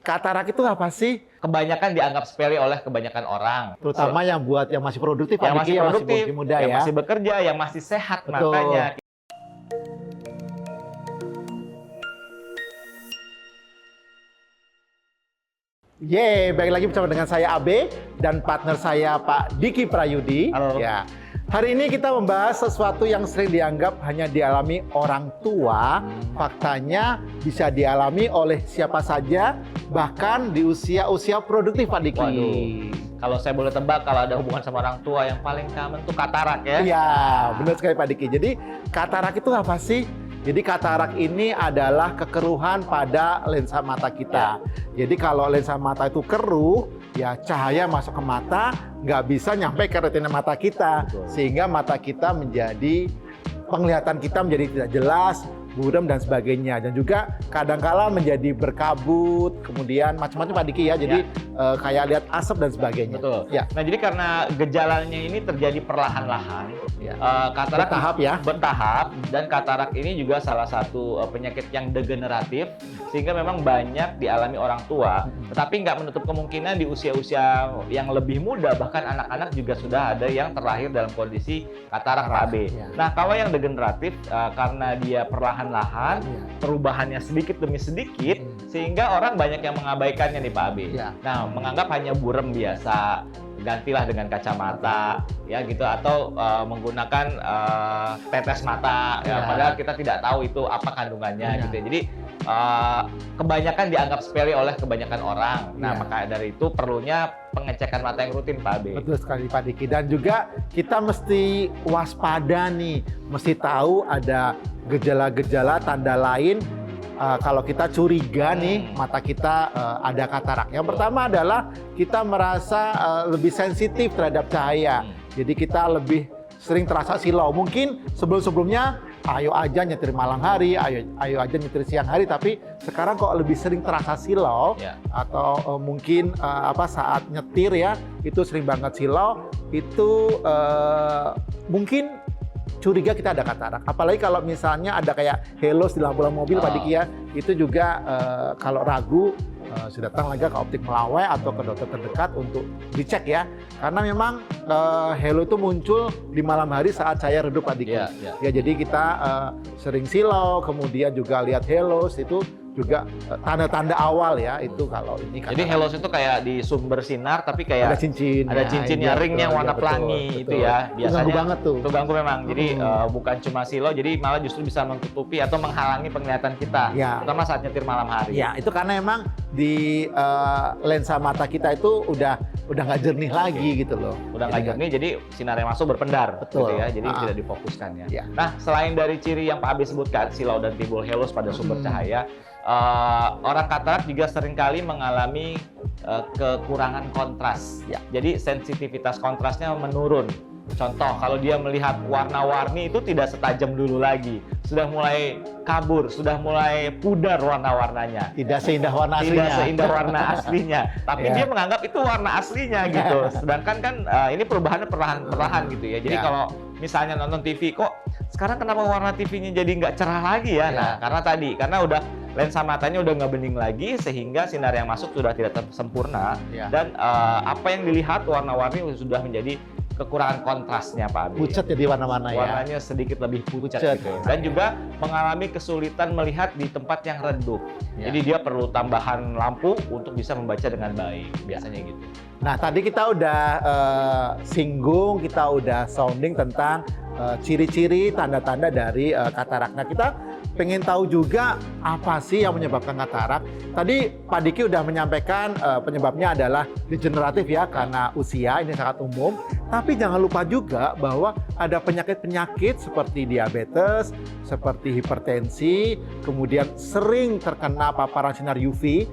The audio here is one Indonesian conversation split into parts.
Katarak itu apa sih? Kebanyakan dianggap sepele oleh kebanyakan orang. Terutama yang buat yang masih produktif, yang Pak masih Diki, produktif, masih muda yang ya. masih bekerja, yang masih sehat. Betul. Makanya. Yeay, baik lagi bersama dengan saya Abe dan partner saya Pak Diki Prayudi. Halo. Ya. Hari ini kita membahas sesuatu yang sering dianggap hanya dialami orang tua. Faktanya bisa dialami oleh siapa saja, bahkan di usia-usia produktif, Pak Diki. Waduh, kalau saya boleh tebak, kalau ada hubungan sama orang tua yang paling common tuh katarak ya. Iya, benar sekali Pak Diki. Jadi katarak itu apa sih? Jadi katarak ini adalah kekeruhan pada lensa mata kita. Jadi kalau lensa mata itu keruh, ya cahaya masuk ke mata nggak bisa nyampe ke retina mata kita. Betul. Sehingga mata kita menjadi, penglihatan kita menjadi tidak jelas, buram dan sebagainya. Dan juga kadangkala menjadi berkabut, kemudian macam-macam Pak Diki ya. Jadi kayak lihat asap dan sebagainya. Betul. Ya. Nah, jadi karena gejalanya ini terjadi perlahan-lahan, Ya. katarak Bertahap ya. bertahap, dan katarak ini juga salah satu penyakit yang degeneratif, sehingga memang banyak dialami orang tua. Tetapi nggak menutup kemungkinan di usia-usia yang lebih muda, bahkan anak-anak juga sudah ada yang terlahir dalam kondisi katarak Pak B. Ya. Nah, kalau yang degeneratif karena dia perlahan-lahan, Ya. perubahannya sedikit demi sedikit, sehingga orang banyak yang mengabaikannya nih Pak B. Ya. Nah, menganggap hanya buram biasa, gantilah dengan kacamata, ya gitu, atau menggunakan tetes mata, ya. Padahal kita tidak tahu itu apa kandungannya, gitu. Jadi kebanyakan dianggap sepele oleh kebanyakan orang. Nah, maka dari itu perlunya pengecekan mata yang rutin, Pak B. Betul sekali Pak Diki. Dan juga kita mesti waspada nih, mesti tahu ada gejala-gejala tanda lain. Kalau kita curiga nih mata kita ada katarak. Yang pertama adalah kita merasa lebih sensitif terhadap cahaya. Jadi kita lebih sering terasa silau. Mungkin sebelum-sebelumnya ayo aja nyetir malam hari, ayo aja nyetir siang hari, tapi sekarang kok lebih sering terasa silau. Atau mungkin saat nyetir ya itu sering banget silau. Itu mungkin curiga kita ada katarak. Apalagi kalau misalnya ada kayak halos di lampu-lampu mobil Pak Diki ya, itu juga kalau ragu sudah datang lagi ke optik Melawai atau ke dokter terdekat untuk dicek ya. Karena memang halo itu muncul di malam hari saat cahaya redup Pak Diki. Ya, jadi kita sering silau, kemudian juga lihat halos itu juga tanda-tanda awal ya, itu kalau ini kan. Jadi halos itu kayak di sumber sinar tapi kayak ada cincin, ada cincinnya, ringnya warna pelangi itu ya. Biasanya ganggu banget tuh. Itu ganggu memang. Jadi bukan cuma silau, jadi malah justru bisa menutupi atau menghalangi penglihatan kita, terutama saat nyetir malam hari. Ya, itu karena emang di lensa mata kita itu udah nggak jernih lagi gitu loh. Udah nggak jernih, jadi sinar yang masuk berpendar. Betul. Gitu ya. Jadi tidak difokuskan ya. Ya. Nah, selain dari ciri yang Pak Abi sebutkan, silau dan timbul halos pada sumber cahaya, orang katarak juga seringkali mengalami kekurangan kontras. Jadi sensitivitas kontrasnya menurun. Contoh, kalau dia melihat warna-warni itu tidak setajam dulu lagi. Sudah mulai kabur, sudah mulai pudar warna-warnanya. Tidak seindah warna aslinya. Tidak seindah warna aslinya. Tapi dia menganggap itu warna aslinya gitu. Sedangkan kan ini perubahannya perlahan-perlahan gitu ya. Jadi kalau misalnya nonton TV, kok sekarang kenapa warna TV-nya jadi nggak cerah lagi ya? Nah, karena udah lensa matanya udah nggak bening lagi, sehingga sinar yang masuk sudah tidak sempurna. Dan apa yang dilihat warna-warni sudah menjadi kekurangan kontrasnya Pak Abi. Pucat jadi warna-warna ya. Warnanya sedikit lebih pucat gitu ya. Dan juga mengalami kesulitan melihat di tempat yang redup. Jadi dia perlu tambahan lampu untuk bisa membaca dengan baik. Biasanya gitu. Nah, tadi kita udah singgung, kita udah sounding tentang ciri-ciri tanda-tanda dari katarak. Nah, kita pengen tahu juga apa sih yang menyebabkan katarak. Tadi Pak Diki udah menyampaikan penyebabnya adalah degeneratif ya, karena usia, ini sangat umum. Tapi jangan lupa juga bahwa ada penyakit-penyakit seperti diabetes, seperti hipertensi, kemudian sering terkena paparan sinar UV,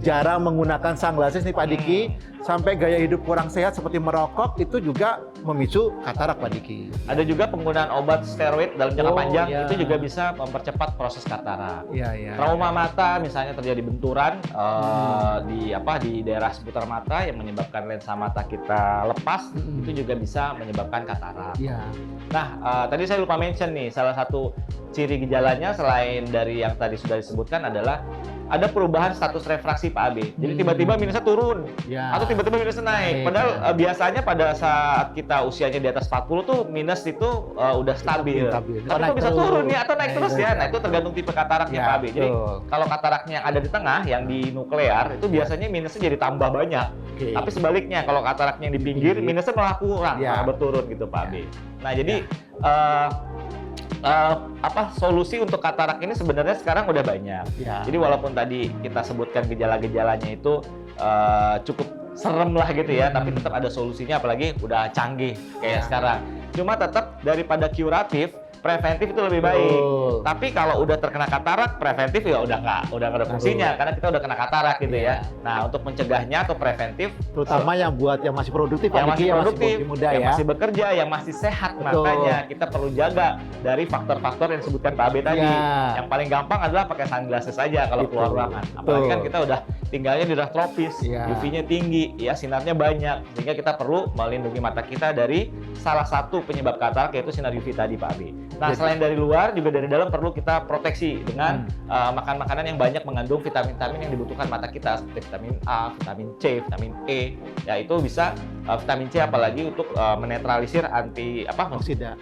jarang menggunakan sunglasses nih Pak Diki, sampai gaya hidup kurang sehat seperti merokok itu juga memicu katarak Pak Diki. Ada juga penggunaan obat steroid dalam jangka Oh, panjang iya. itu juga bisa mempercepat proses katarak. Iya. Trauma mata misalnya terjadi benturan di daerah seputar mata yang menyebabkan lensa mata kita lepas, itu juga bisa menyebabkan katarak. Iya. Nah, tadi saya lupa mention nih, salah satu ciri gejalanya selain dari yang tadi sudah disebutkan adalah ada perubahan status refraksi Pak Abe. Jadi tiba-tiba minusnya turun Ya. atau tiba-tiba minusnya naik. Naik, Padahal ya. Biasanya pada saat kita usianya di atas 40 tuh minus itu udah stabil. Stabil. Tapi Naik kok bisa terus. turun ya atau naik Naik terus terus, ya. ya. Nah, itu tergantung tipe kataraknya Ya, Pak Abe. Jadi betul. kalau kataraknya yang ada di tengah, yang di nuklear, itu biasanya minusnya jadi tambah banyak. Oke. Tapi sebaliknya, kalau kataraknya yang di pinggir, minusnya malah kurang, Ya. malah berturun gitu Pak Ya. Abe. Nah, jadi solusi untuk katarak ini sebenarnya sekarang udah banyak. Ya. Jadi walaupun tadi kita sebutkan gejala-gejalanya itu cukup serem lah gitu ya, tapi tetap ada solusinya, apalagi udah canggih kayak Ya. sekarang. Cuma tetap daripada kuratif, preventif itu lebih baik. Betul. Tapi kalau udah terkena katarak, preventif ya udah nggak ada fungsinya karena kita udah kena katarak gitu Iya. ya. Nah, untuk mencegahnya atau preventif, Terutama yang buat yang masih produktif, yang Pak masih Diki, produktif, masih muda yang ya. masih bekerja, yang masih sehat, Betul. makanya kita perlu jaga dari faktor-faktor yang disebutkan Pak Abe tadi. Ya. Yang paling gampang adalah pakai sunglasses saja kalau Betul. keluar ruangan. Apalagi kan Betul. kita udah tinggalnya di daerah tropis, Ya. UV-nya tinggi, ya sinarnya banyak, sehingga kita perlu melindungi mata kita dari salah satu penyebab katarak yaitu sinar UV tadi Pak Abe. Nah, Jadi- selain dari luar juga dari dalam perlu kita proteksi dengan makan makanan yang banyak mengandung vitamin-vitamin yang dibutuhkan mata kita seperti vitamin A, vitamin C, vitamin E. Ya itu bisa vitamin C apalagi untuk menetralisir Oksida.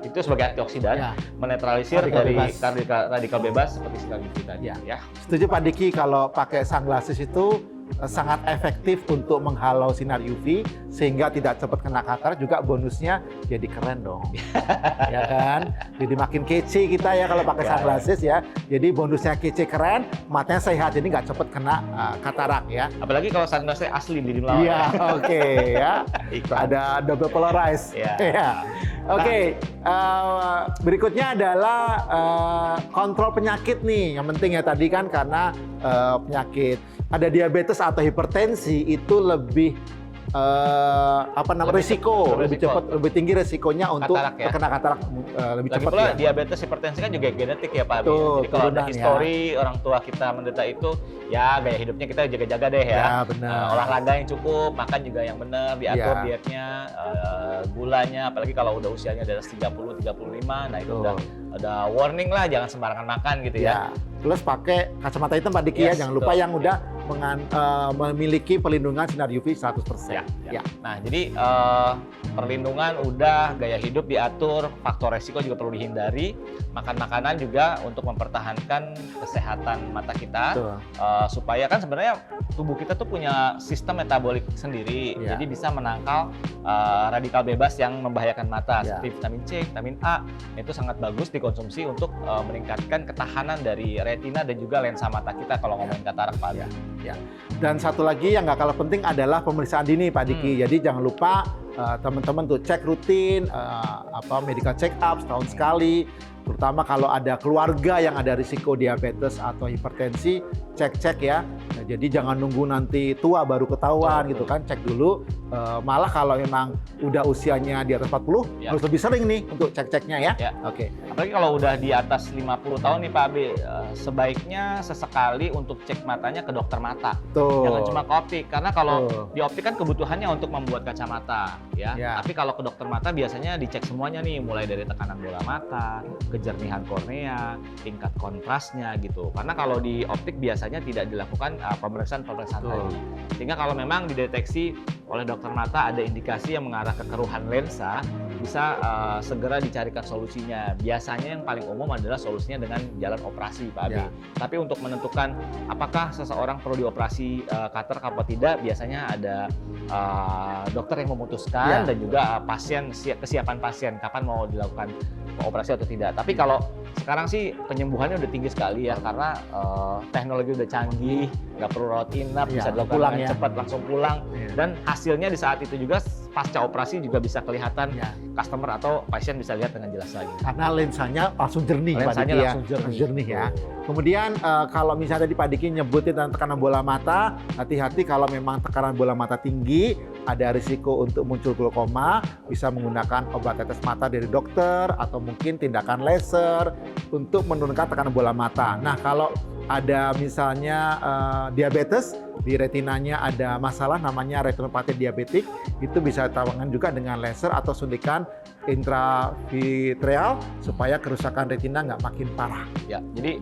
itu sebagai antioksidan, Ya. menetralisir Radikal dari bebas. radikal bebas seperti sinar UV tadi Ya. ya. Setuju Pak Diki kalau pakai sunglasses itu sangat efektif untuk menghalau sinar UV sehingga tidak cepat kena katarak, juga bonusnya jadi keren dong. Ya kan? Jadi makin kece kita ya kalau pakai Ya. sunglasses ya. Jadi bonusnya kece keren, matanya sehat jadi nggak cepat kena katarak ya. Apalagi kalau sunglassnya asli di lawan. Iya, oke ya. Iklan. Ada double polarized. Iya. Ya. Oke, berikutnya adalah kontrol penyakit nih. Yang penting ya tadi kan karena penyakit ada diabetes atau hipertensi itu lebih risiko lebih resiko. cepat, lebih tinggi resikonya untuk Katarak ya? terkena katarak lebih Lagi cepat pula ya. diabetes hipertensi kan juga genetik ya Pak Abi. Betul, Jadi kalau ada turunan ya. histori orang tua kita menderita itu, ya gaya hidupnya kita jaga-jaga deh ya. Ya, benar. Olahraga yang cukup, makan juga yang benar, diatur Ya. dietnya, gulanya, apalagi kalau udah usianya dari 30, 35, nah itu Betul. udah warning lah, jangan sembarangan makan gitu ya. Ya. Plus pakai kacamata hitam Pak Diki Yes, ya, jangan lupa betul. yang udah memiliki perlindungan sinar UV 100%. Ya. Nah, jadi perlindungan udah, gaya hidup diatur, faktor resiko juga perlu dihindari, makan makanan juga untuk mempertahankan kesehatan mata kita, Betul. supaya kan sebenarnya tubuh kita tuh punya sistem metabolik sendiri, Ya. jadi bisa menangkal radikal bebas yang membahayakan mata Ya. seperti vitamin C, vitamin A. Itu sangat bagus dikonsumsi untuk meningkatkan ketahanan dari retina dan juga lensa mata kita kalau ngomongin katarak Pak Ali. Ya. Dan satu lagi yang nggak kalah penting adalah pemeriksaan dini Pak Diki. Jadi jangan lupa teman-teman tuh cek rutin, medical check up setahun sekali. Terutama kalau ada keluarga yang ada risiko diabetes atau hipertensi, cek-cek ya. Nah, jadi jangan nunggu nanti tua baru ketahuan gitu kan, cek dulu. Malah kalau memang udah usianya di atas 40, Ya. harus lebih sering nih untuk cek-ceknya ya. Ya. Oke. Apalagi kalau udah di atas 50 tahun nih Pak Abi, sebaiknya sesekali untuk cek matanya ke dokter mata. Tuh. Jangan cuma ke optik, karena kalau Tuh. di optik kan kebutuhannya untuk membuat kacamata, ya. Ya. Tapi kalau ke dokter mata biasanya dicek semuanya nih, mulai dari tekanan bola mata, kejernihan kornea, tingkat kontrasnya gitu. Karena kalau di optik biasanya tidak dilakukan pemeriksaan-pemeriksaan Betul. tadi. Sehingga kalau memang dideteksi oleh dokter mata ada indikasi yang mengarah ke keruhan lensa, bisa segera dicarikan solusinya. Biasanya yang paling umum adalah solusinya dengan jalan operasi, Pak Abi. Ya. Tapi untuk menentukan apakah seseorang perlu dioperasi katarak apa tidak, biasanya ada dokter yang memutuskan Ya. dan juga pasien kesiapan pasien kapan mau dilakukan operasi atau tidak. Tapi kalau sekarang sih penyembuhannya udah tinggi sekali ya, karena teknologi udah canggih, nggak perlu rawat inap, Ya, bisa dilakukan pulang dengan ya. cepat langsung pulang. Ya. Dan hasilnya di saat itu juga pasca operasi juga bisa kelihatan, Ya. customer atau pasien bisa lihat dengan jelas lagi. Karena lensanya langsung jernih Pak Lensanya Diki ya. langsung jernih. ya. Kemudian kalau misalnya tadi Pak Diki nyebutin tentang tekanan bola mata, hati-hati kalau memang tekanan bola mata tinggi, ada risiko untuk muncul glaukoma, bisa menggunakan obat tetes mata dari dokter atau mungkin tindakan laser untuk menurunkan tekanan bola mata. Nah, kalau ada misalnya diabetes, di retinanya ada masalah namanya retinopati diabetik, itu bisa ditangani juga dengan laser atau suntikan intravitreal supaya kerusakan retina nggak makin parah. Ya, jadi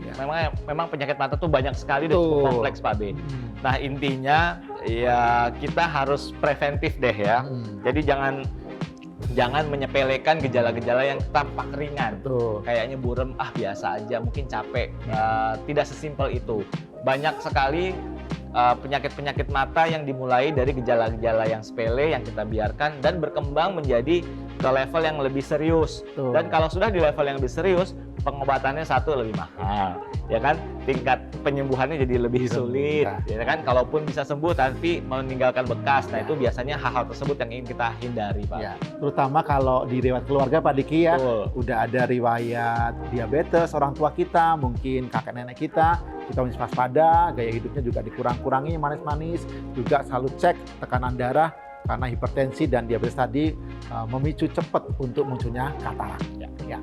memang penyakit mata tuh banyak sekali dan cukup kompleks Pak B. Nah, intinya ya kita harus preventif deh ya. Jadi jangan menyepelekan gejala-gejala yang tampak ringan. Kayaknya burem, biasa aja, mungkin capek. Tidak sesimpel itu. Banyak sekali penyakit-penyakit mata yang dimulai dari gejala-gejala yang sepele yang kita biarkan dan berkembang menjadi ke level yang lebih serius. Dan kalau sudah di level yang lebih serius, pengobatannya lebih mahal, ya kan? Tingkat penyembuhannya jadi lebih sulit, ya kan? Kalaupun bisa sembuh tapi meninggalkan bekas, nah itu biasanya hal-hal tersebut yang ingin kita hindari, Pak. Ya, terutama kalau di riwayat keluarga Pak Diki ya, udah ada riwayat diabetes orang tua kita, mungkin kakek nenek kita mesti waspada, gaya hidupnya juga dikurang-kurangi, manis-manis, juga selalu cek tekanan darah karena hipertensi dan diabetes tadi memicu cepat untuk munculnya katarak. Ya.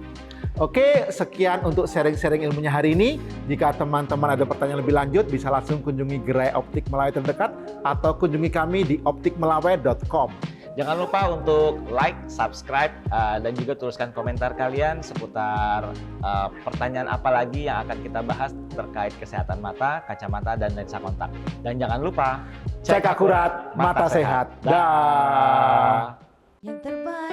Oke, sekian untuk sharing-sharing ilmunya hari ini. Jika teman-teman ada pertanyaan lebih lanjut, bisa langsung kunjungi gerai Optik Melawai terdekat atau kunjungi kami di optikmelawai.com. Jangan lupa untuk like, subscribe, dan juga tuliskan komentar kalian seputar pertanyaan apa lagi yang akan kita bahas terkait kesehatan mata, kacamata, dan lensa kontak. Dan jangan lupa cek akurat, mata sehat. Dah. Yang terbaik.